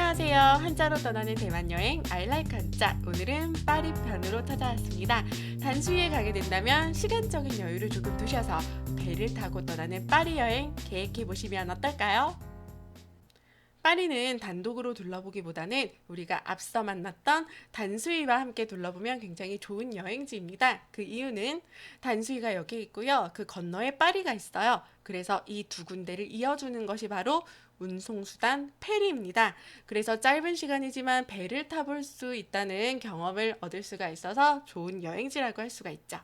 안녕하세요. 한자로 떠나는 대만 여행 I like 한자. 오늘은 파리 편으로 찾아왔습니다. 단수위에 가게 된다면 시간적인 여유를 조금 두셔서 배를 타고 떠나는 파리 여행 계획해 보시면 어떨까요? 파리는 단독으로 둘러보기보다는 우리가 앞서 만났던 단수위와 함께 둘러보면 굉장히 좋은 여행지입니다. 그 이유는 단수위가 여기 있고요. 그 건너에 파리가 있어요. 그래서 이 두 군데를 이어주는 것이 바로 운송수단 페리입니다. 그래서 짧은 시간이지만 배를 타볼 수 있다는 경험을 얻을 수가 있어서 좋은 여행지라고 할 수가 있죠.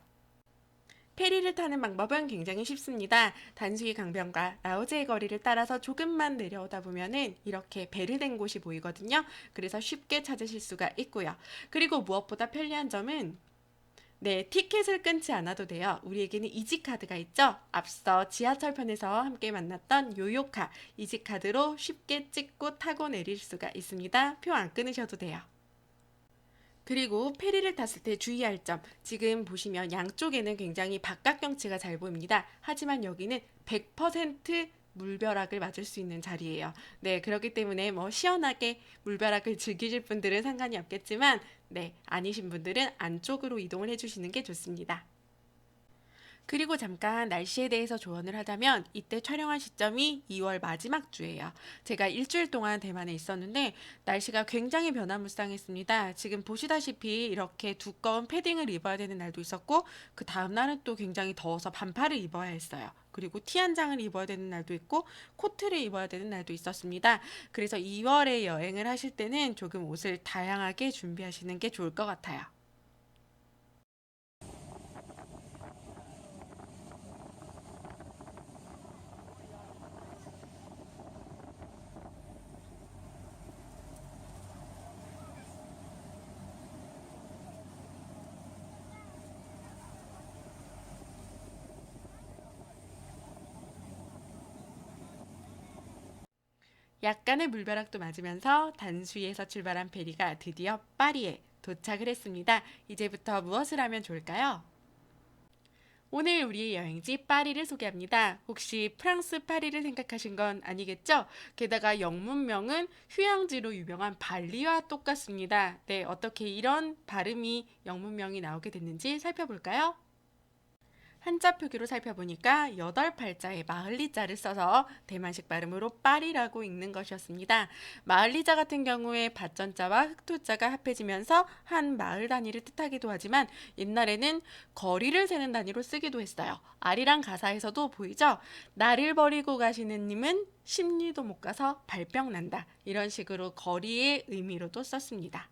페리를 타는 방법은 굉장히 쉽습니다. 단수이 강변과 라오제의 거리를 따라서 조금만 내려오다 보면은 이렇게 배를 댄 곳이 보이거든요. 그래서 쉽게 찾으실 수가 있고요. 그리고 무엇보다 편리한 점은 티켓을 끊지 않아도 돼요. 우리에게는 이지카드가 있죠. 앞서 지하철편에서 함께 만났던 요요카 이지카드로 쉽게 찍고 타고 내릴 수가 있습니다. 표 안 끊으셔도 돼요. 그리고 페리를 탔을 때 주의할 점, 지금 보시면 양쪽에는 굉장히 바깥 경치가 잘 보입니다. 하지만 여기는 100% 물벼락을 맞을 수 있는 자리예요. 그렇기 때문에 시원하게 물벼락을 즐기실 분들은 상관이 없겠지만 아니신 분들은 안쪽으로 이동을 해주시는 게 좋습니다. 그리고 잠깐 날씨에 대해서 조언을 하자면 이때 촬영한 시점이 2월 마지막 주예요. 제가 일주일 동안 대만에 있었는데 날씨가 굉장히 변화무쌍했습니다. 지금 보시다시피 이렇게 두꺼운 패딩을 입어야 되는 날도 있었고 그 다음 날은 또 굉장히 더워서 반팔을 입어야 했어요. 그리고 티 한 장을 입어야 되는 날도 있고 코트를 입어야 되는 날도 있었습니다. 그래서 2월에 여행을 하실 때는 조금 옷을 다양하게 준비하시는 게 좋을 것 같아요. 약간의 물벼락도 맞으면서 단수위에서 출발한 페리가 드디어 파리에 도착을 했습니다. 이제부터 무엇을 하면 좋을까요? 오늘 우리의 여행지 파리를 소개합니다. 혹시 프랑스 파리를 생각하신 건 아니겠죠? 게다가 영문명은 휴양지로 유명한 발리와 똑같습니다. 어떻게 이런 발음이 영문명이 나오게 됐는지 살펴볼까요? 한자 표기로 살펴보니까 8팔자에 마을리자를 써서 대만식 발음으로 파리라고 읽는 것이었습니다. 마을리자 같은 경우에 밭전자와 흑토자가 합해지면서 한 마을 단위를 뜻하기도 하지만 옛날에는 거리를 세는 단위로 쓰기도 했어요. 아리랑 가사에서도 보이죠? 나를 버리고 가시는 님은 10리도 못 가서 발병 난다. 이런 식으로 거리의 의미로도 썼습니다.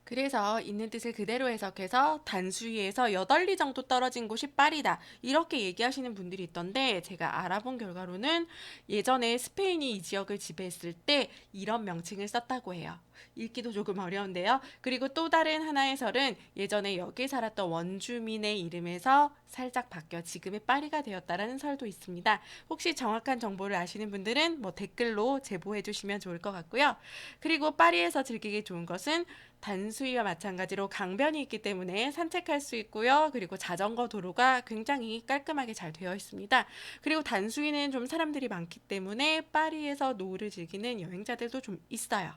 그래서 있는 뜻을 그대로 해석해서 단수위에서 8리 정도 떨어진 곳이 파리다. 이렇게 얘기하시는 분들이 있던데 제가 알아본 결과로는 예전에 스페인이 이 지역을 지배했을 때 이런 명칭을 썼다고 해요. 읽기도 조금 어려운데요. 그리고 또 다른 하나의 설은 예전에 여기 살았던 원주민의 이름에서 살짝 바뀌어 지금의 파리가 되었다라는 설도 있습니다. 혹시 정확한 정보를 아시는 분들은 댓글로 제보해 주시면 좋을 것 같고요. 그리고 파리에서 즐기기 좋은 것은 단수위와 마찬가지로 강변이 있기 때문에 산책할 수 있고요. 그리고 자전거 도로가 굉장히 깔끔하게 잘 되어 있습니다. 그리고 단수위는 좀 사람들이 많기 때문에 파리에서 노을을 즐기는 여행자들도 좀 있어요.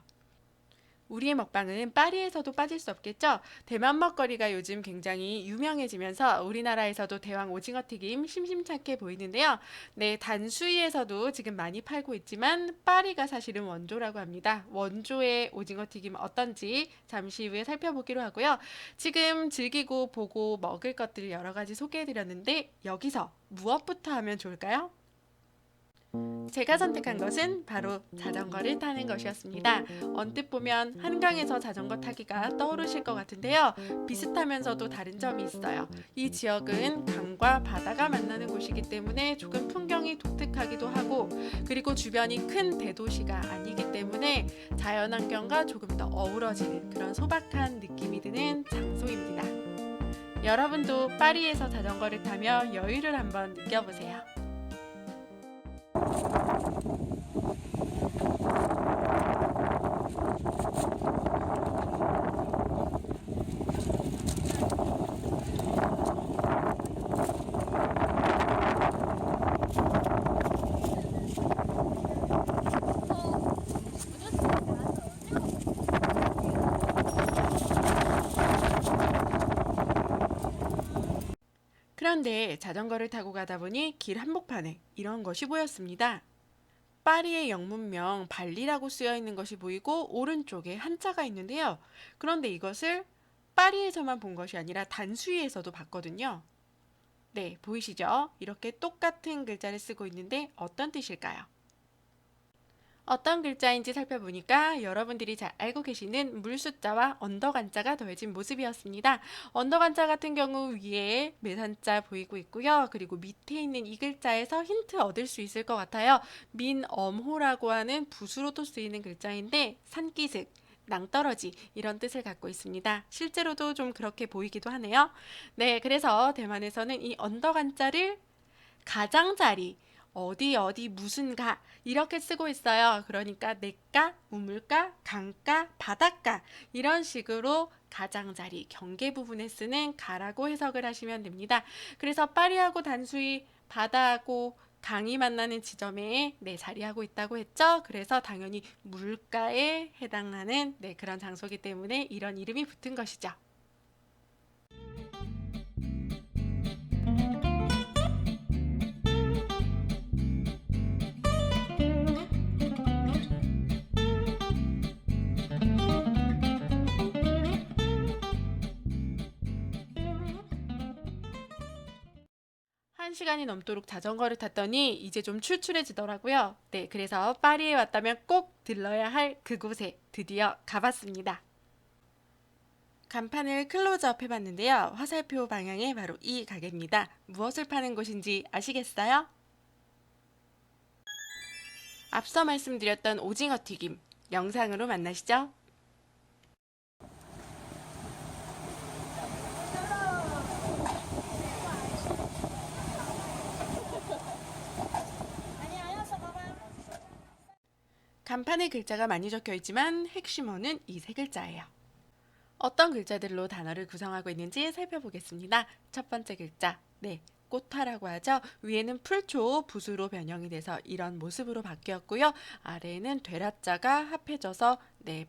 우리의 먹방은 파리에서도 빠질 수 없겠죠? 대만 먹거리가 요즘 굉장히 유명해지면서 우리나라에서도 대왕 오징어 튀김 심심찮게 보이는데요. 단수위에서도 지금 많이 팔고 있지만 파리가 사실은 원조라고 합니다. 원조의 오징어 튀김 어떤지 잠시 후에 살펴보기로 하고요. 지금 즐기고 보고 먹을 것들 여러 가지 소개해드렸는데 여기서 무엇부터 하면 좋을까요? 제가 선택한 것은 바로 자전거를 타는 것이었습니다. 언뜻 보면 한강에서 자전거 타기가 떠오르실 것 같은데요. 비슷하면서도 다른 점이 있어요. 이 지역은 강과 바다가 만나는 곳이기 때문에 조금 풍경이 독특하기도 하고 그리고 주변이 큰 대도시가 아니기 때문에 자연환경과 조금 더 어우러지는 그런 소박한 느낌이 드는 장소입니다. 여러분도 파리에서 자전거를 타며 여유를 한번 느껴보세요. 그런데 자전거를 타고 가다 보니 길 한복판에 이런 것이 보였습니다. 파리의 영문명 발리라고 쓰여 있는 것이 보이고 오른쪽에 한자가 있는데요. 그런데 이것을 파리에서만 본 것이 아니라 단수위에서도 봤거든요. 네, 보이시죠? 이렇게 똑같은 글자를 쓰고 있는데 어떤 뜻일까요? 어떤 글자인지 살펴보니까 여러분들이 잘 알고 계시는 물숫자와 언덕한자가 더해진 모습이었습니다. 언덕한자 같은 경우 위에 매산자 보이고 있고요. 그리고 밑에 있는 이 글자에서 힌트 얻을 수 있을 것 같아요. 민엄호라고 하는 붓으로도 쓰이는 글자인데 산기슭, 낭떠러지 이런 뜻을 갖고 있습니다. 실제로도 좀 그렇게 보이기도 하네요. 네, 그래서 대만에서는 이 언덕한자를 가장자리, 어디 무슨 가 이렇게 쓰고 있어요. 그러니까 냇가, 우물가, 강가, 바닷가 이런 식으로 가장자리, 경계 부분에 쓰는 가라고 해석을 하시면 됩니다. 그래서 파리하고 단수이 바다하고 강이 만나는 지점에 자리하고 있다고 했죠. 그래서 당연히 물가에 해당하는 그런 장소이기 때문에 이런 이름이 붙은 것이죠. 한 시간이 넘도록 자전거를 탔더니 이제 좀 출출해지더라고요. 네, 그래서 파리에 왔다면 꼭 들러야 할 그곳에 드디어 가봤습니다. 간판을 클로즈업 해봤는데요. 화살표 방향에 바로 이 가게입니다. 무엇을 파는 곳인지 아시겠어요? 앞서 말씀드렸던 오징어 튀김 영상으로 만나시죠. 간판에 글자가 많이 적혀 있지만 핵심어는 이 세 글자예요. 어떤 글자들로 단어를 구성하고 있는지 살펴보겠습니다. 첫 번째 글자, 꽃화라고 하죠. 위에는 풀초, 붓으로 변형이 돼서 이런 모습으로 바뀌었고요. 아래에는 되라자가 합해져서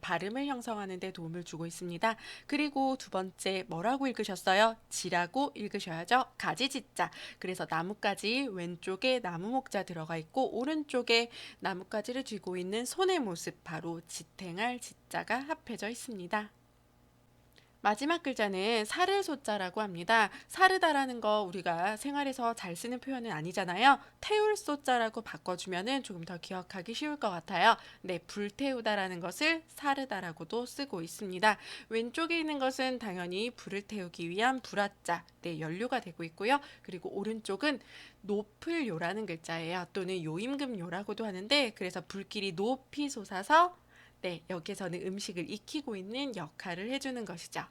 발음을 형성하는 데 도움을 주고 있습니다. 그리고 두 번째 뭐라고 읽으셨어요? 지라고 읽으셔야죠. 가지지자. 그래서 나뭇가지 왼쪽에 나무목자 들어가 있고 오른쪽에 나뭇가지를 쥐고 있는 손의 모습 바로 지탱할 지자가 합해져 있습니다. 마지막 글자는 사르소자라고 합니다. 사르다라는 거 우리가 생활에서 잘 쓰는 표현은 아니잖아요. 태울 소자라고 바꿔주면 조금 더 기억하기 쉬울 것 같아요. 불태우다라는 것을 사르다라고도 쓰고 있습니다. 왼쪽에 있는 것은 당연히 불을 태우기 위한 불화자, 연료가 되고 있고요. 그리고 오른쪽은 높을 요라는 글자예요. 또는 요임금요라고도 하는데 그래서 불길이 높이 솟아서 여기에서는 음식을 익히고 있는 역할을 해주는 것이죠.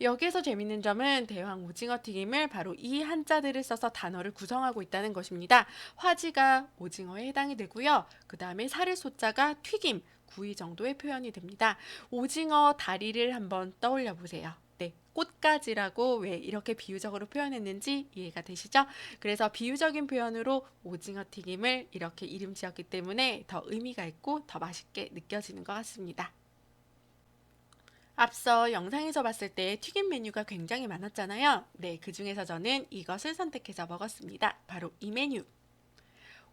여기에서 재밌는 점은 대왕 오징어 튀김을 바로 이 한자들을 써서 단어를 구성하고 있다는 것입니다. 화지가 오징어에 해당이 되고요. 그 다음에 사르소자가 튀김, 구이 정도의 표현이 됩니다. 오징어 다리를 한번 떠올려 보세요. 꽃가지라고 왜 이렇게 비유적으로 표현했는지 이해가 되시죠? 그래서 비유적인 표현으로 오징어 튀김을 이렇게 이름 지었기 때문에 더 의미가 있고 더 맛있게 느껴지는 것 같습니다. 앞서 영상에서 봤을 때 튀김 메뉴가 굉장히 많았잖아요. 그 중에서 저는 이것을 선택해서 먹었습니다. 바로 이 메뉴.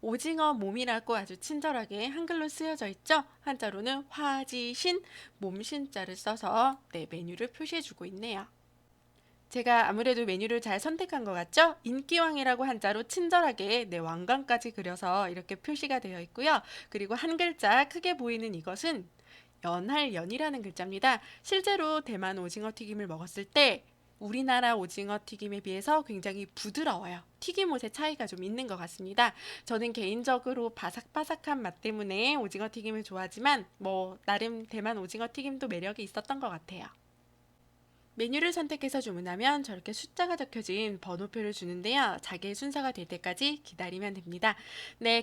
오징어 몸이라고 아주 친절하게 한글로 쓰여져 있죠. 한자로는 화지신, 몸신자를 써서 메뉴를 표시해주고 있네요. 제가 아무래도 메뉴를 잘 선택한 것 같죠? 인기왕이라고 한자로 친절하게 왕관까지 그려서 이렇게 표시가 되어 있고요. 그리고 한 글자 크게 보이는 이것은 연할 연이라는 글자입니다. 실제로 대만 오징어 튀김을 먹었을 때 우리나라 오징어 튀김에 비해서 굉장히 부드러워요. 튀김옷의 차이가 좀 있는 것 같습니다. 저는 개인적으로 바삭바삭한 맛 때문에 오징어 튀김을 좋아하지만 나름 대만 오징어 튀김도 매력이 있었던 것 같아요. 메뉴를 선택해서 주문하면 저렇게 숫자가 적혀진 번호표를 주는데요. 자기의 순서가 될 때까지 기다리면 됩니다.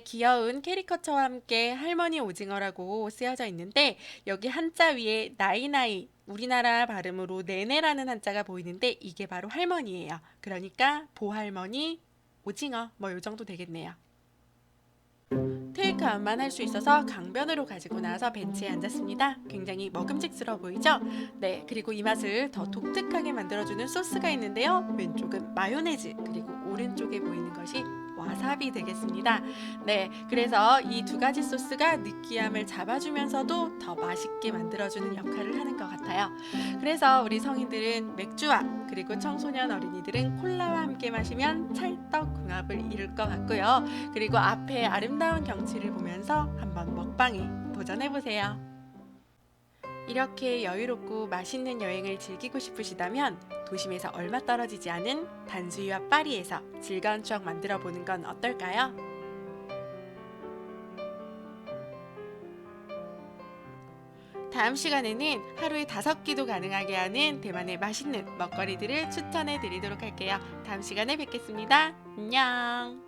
귀여운 캐리커처와 함께 할머니 오징어라고 쓰여져 있는데 여기 한자 위에 나이나이 우리나라 발음으로 네네라는 한자가 보이는데 이게 바로 할머니예요. 그러니까 보할머니 오징어 요 정도 되겠네요. 테이크아웃만 할 수 있어서 강변으로 가지고 나와서 벤치에 앉았습니다. 굉장히 먹음직스러워 보이죠? 네, 그리고 이 맛을 더 독특하게 만들어주는 소스가 있는데요. 왼쪽은 마요네즈, 그리고 오른쪽에 보이는 것이 와사비 되겠습니다. 네, 그래서 이 두 가지 소스가 느끼함을 잡아주면서도 더 맛있게 만들어주는 역할을 하는 것 같아요. 그래서 우리 성인들은 맥주와 그리고 청소년 어린이들은 콜라와 함께 마시면 찰떡궁합을 이룰 것 같고요. 그리고 앞에 아름다운 경치를 보면서 한번 먹방에 도전해보세요. 이렇게 여유롭고 맛있는 여행을 즐기고 싶으시다면 도심에서 얼마 떨어지지 않은 단수이와 파리에서 즐거운 추억 만들어 보는 건 어떨까요? 다음 시간에는 하루에 5끼도 가능하게 하는 대만의 맛있는 먹거리들을 추천해 드리도록 할게요. 다음 시간에 뵙겠습니다. 안녕!